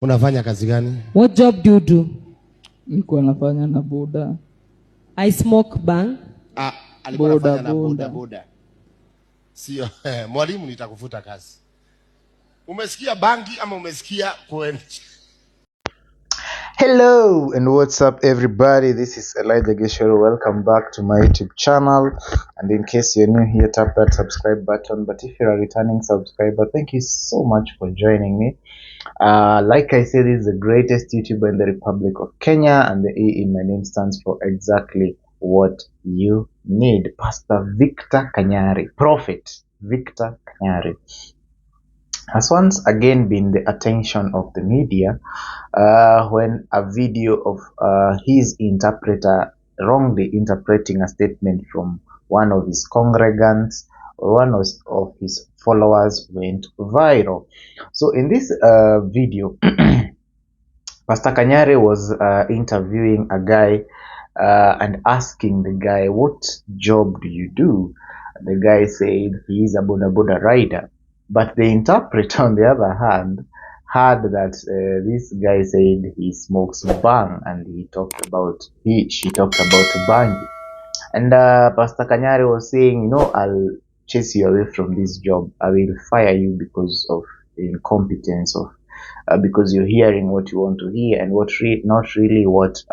Unafanya kazi gani? What job do you do? Nilikuwa nafanya na Boda. I smoke bang. Alikuwa anafanya na Boda Boda. Sio, mwalimu nitakufuta kazi. Umesikia bangi ama umesikia kwenda? Hello and what's up everybody, this is Elijah Geshero. Welcome back to my YouTube channel, and in case you're new here, tap that subscribe button. But if you're a returning subscriber, thank you so much for joining me. Like I said, this is the greatest YouTuber in the Republic of Kenya, and the E in my name stands for exactly what you need. Pastor Victor Kanyari, Prophet Victor Kanyari, has once again been the attention of the media when a video of his interpreter wrongly interpreting a statement from one of his congregants or one of his followers went viral. So in this video, Pastor Kanyari was interviewing a guy and asking the guy, what job do you do? The guy said he is a Boda Boda rider. But the interpreter, on the other hand, heard that this guy said he smokes bang, and she talked about BHANGI. And Pastor Kanyari was saying, I'll chase you away from this job. I will fire you because of incompetence, of because you're hearing what you want to hear and not really what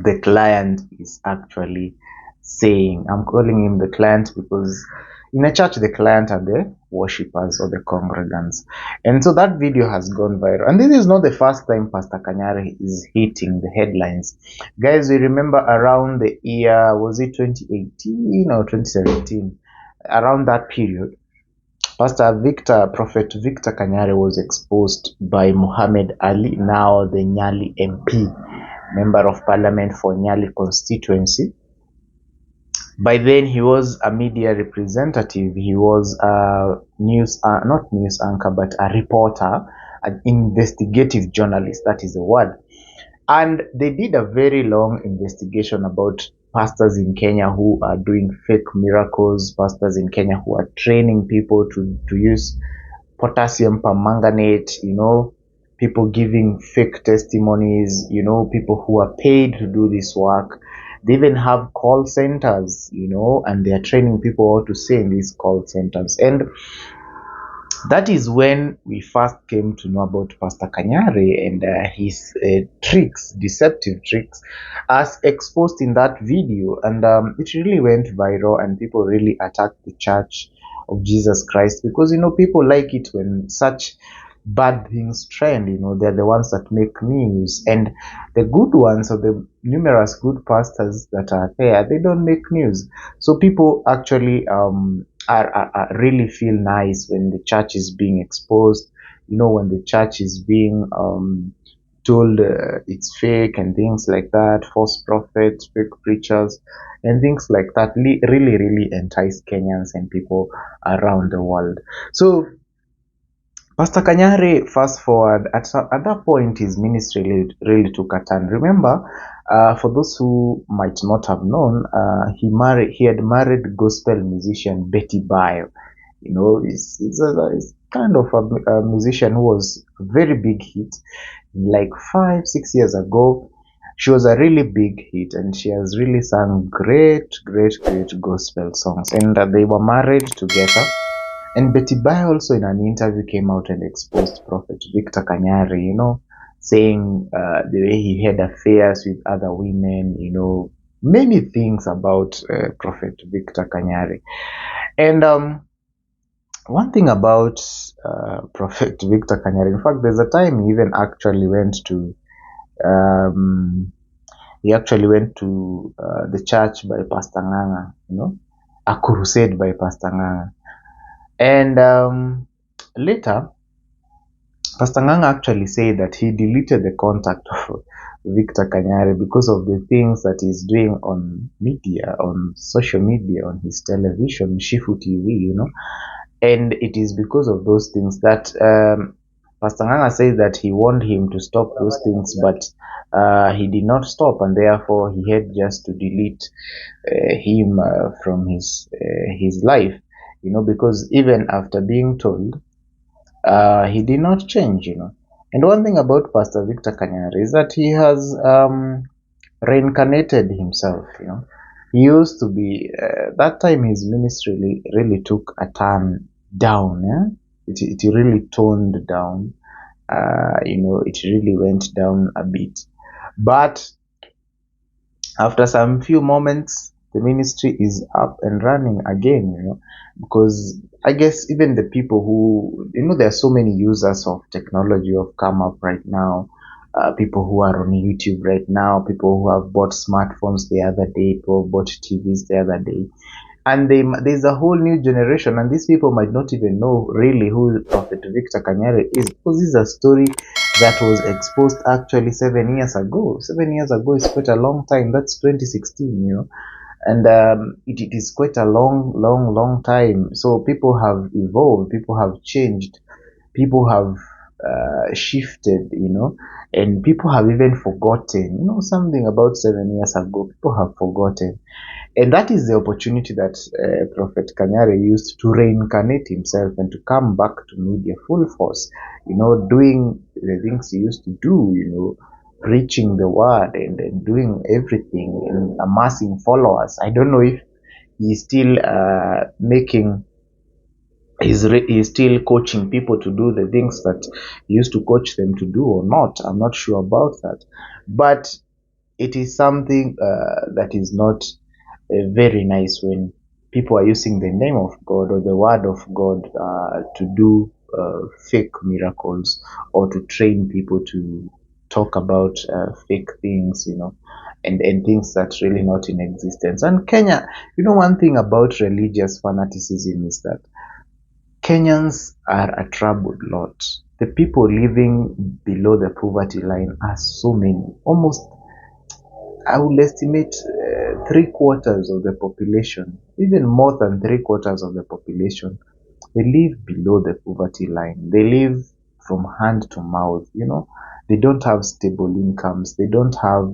the client is actually saying. I'm calling him the client because in a church, the client are the worshippers or the congregants. And so that video has gone viral. And this is not the first time Pastor Kanyari is hitting the headlines. Guys, we remember around the year, was it 2018 or 2017? Around that period, Prophet Victor Kanyari was exposed by Muhammad Ali, now the Nyali MP, Member of Parliament for Nyali constituency. By then, he was a media representative. He was a not news anchor, but a reporter, an investigative journalist. That is the word. And they did a very long investigation about pastors in Kenya who are doing fake miracles, pastors in Kenya who are training people to use potassium permanganate, people giving fake testimonies, people who are paid to do this work. They even have call centers, and they are training people how to say in these call centers. And that is when we first came to know about Pastor Kanyari and his deceptive tricks, as exposed in that video. And it really went viral, and people really attacked the Church of Jesus Christ because, people like it when such bad things trend. They're the ones that make news, and the good ones, or the numerous good pastors that are there, they don't make news. So people actually are really feel nice when the church is being exposed, when the church is being told it's fake and things like that, false prophets, fake preachers and things like that really entice Kenyans and people around the world. So Pastor Kanyari, fast forward, at that point, his ministry really took a turn. Remember, for those who might not have known, he had married gospel musician Betty Bio. He's kind of a musician who was a very big hit. Like 5-6 years ago, she was a really big hit, and she has really sung great gospel songs. And they were married together. And Betty Bai also in an interview came out and exposed Prophet Victor Kanyari, saying the way he had affairs with other women, many things about Prophet Victor Kanyari. And one thing about Prophet Victor Kanyari, in fact, there's a time he even actually went to the church by Pastor Nganga, a crusade by Pastor Nganga. And later, Pastor Nganga actually said that he deleted the contact of Victor Kanyari because of the things that he's doing on media, on social media, on his television, Shifu TV, And it is because of those things that Pastor Nganga said that he warned him to stop those things, but he did not stop, and therefore he had just to delete him from his life. Because even after being told, he did not change, And one thing about Pastor Victor Kanyari is that he has reincarnated himself. He used to be that time his ministry really took a turn down. It really toned down. It really went down a bit. But after some few moments, the ministry is up and running again, because I guess even the people who, there are so many users of technology who have come up right now, people who are on YouTube right now, people who have bought smartphones the other day, people who bought TVs the other day. And there's a whole new generation, and these people might not even know really who Prophet Victor Kanyari is, because this is a story that was exposed actually 7 years ago. 7 years ago is quite a long time. That's 2016, and it is quite a long time. So people have evolved, people have changed, people have shifted, and people have even forgotten, something about 7 years ago. People have forgotten. And that is the opportunity that Prophet Kanyari used to reincarnate himself and to come back to media full force, doing the things he used to do, preaching the word and doing everything and amassing followers. I don't know if he's still he's still coaching people to do the things that he used to coach them to do or not. I'm not sure about that. But it is something that is not very nice when people are using the name of God or the word of God to do fake miracles, or to train people to talk about fake things, and things that's really not in existence. And Kenya, one thing about religious fanaticism is that Kenyans are a troubled lot. The people living below the poverty line are so many. Almost, I would estimate 3/4 of the population, even more than 3/4 of the population, they live below the poverty line. They live from hand to mouth. They don't have stable incomes. They don't have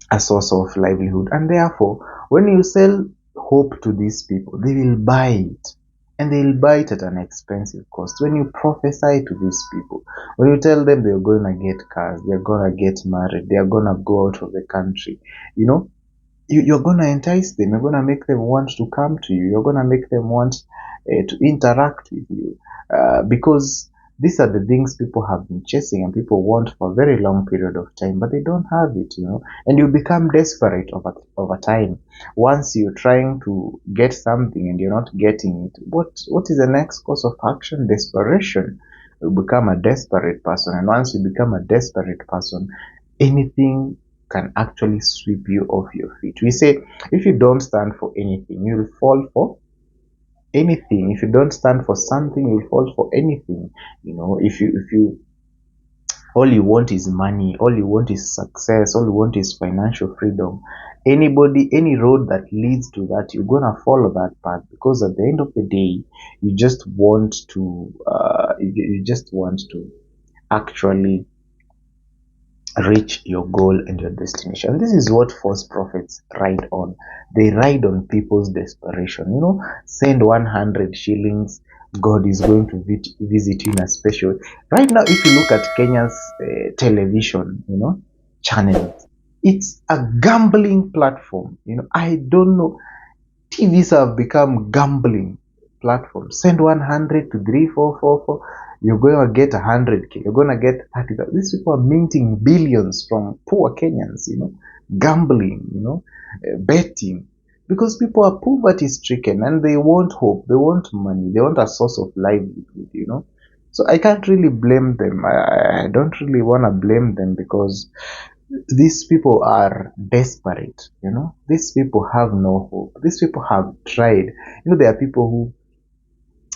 a source of livelihood. And therefore, when you sell hope to these people, they will buy it. And they'll buy it at an expensive cost. When you prophesy to these people, when you tell them they're going to get cars, they're going to get married, they're going to go out of the country, you're going to entice them. You're going to make them want to come to you. You're going to make them want to interact with you, because these are the things people have been chasing and people want for a very long period of time, but they don't have it, and you become desperate over time. Once you're trying to get something and you're not getting it, what is the next course of action? Desperation. You become a desperate person, and once you become a desperate person, anything can actually sweep you off your feet. We say, if you don't stand for anything, you'll fall for anything. If you don't stand for something, you'll fall for anything. If you all you want is money, all you want is success, all you want is financial freedom, any road that leads to that, you're gonna follow that path, because at the end of the day, you just want to actually reach your goal and your destination. This is what false prophets ride on. They ride on people's desperation. Send 100 shillings, God is going to visit you in a special. Right now, if you look at Kenya's television, channels, it's a gambling platform. I don't know. TVs have become gambling platforms. Send 100 to 3444. You're going to get 100K. You're going to get 30,000. These people are minting billions from poor Kenyans, gambling, betting. Because people are poverty stricken and they want hope. They want money. They want a source of livelihood, So I can't really blame them. I don't really want to blame them, because these people are desperate. These people have no hope. These people have tried. There are people who,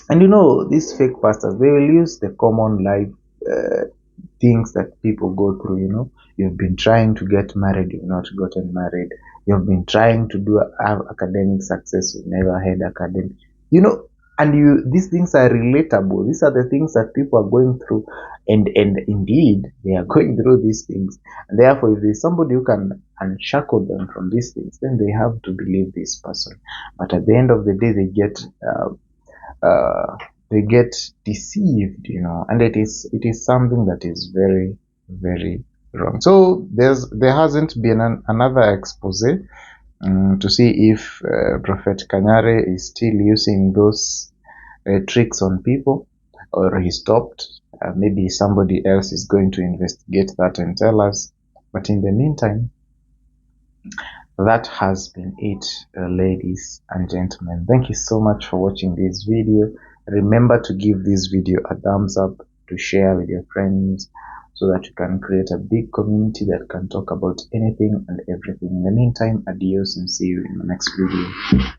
and these fake pastors, they will use the common life things that people go through. You've been trying to get married, you've not gotten married. You've been trying to have academic success, you've never had academic. And these things are relatable. These are the things that people are going through, and indeed they are going through these things. And therefore, if there's somebody who can unshackle them from these things, then they have to believe this person. But at the end of the day, they get they get deceived, and it is something that is very, very wrong. So there hasn't been another expose to see if Prophet Kanyari is still using those tricks on people, or he stopped. Maybe somebody else is going to investigate that and tell us. But in the meantime, that has been it, ladies and gentlemen. Thank you so much for watching this video. Remember to give this video a thumbs up, to share with your friends, so that you can create a big community that can talk about anything and everything. In the meantime, adios and see you in the next video.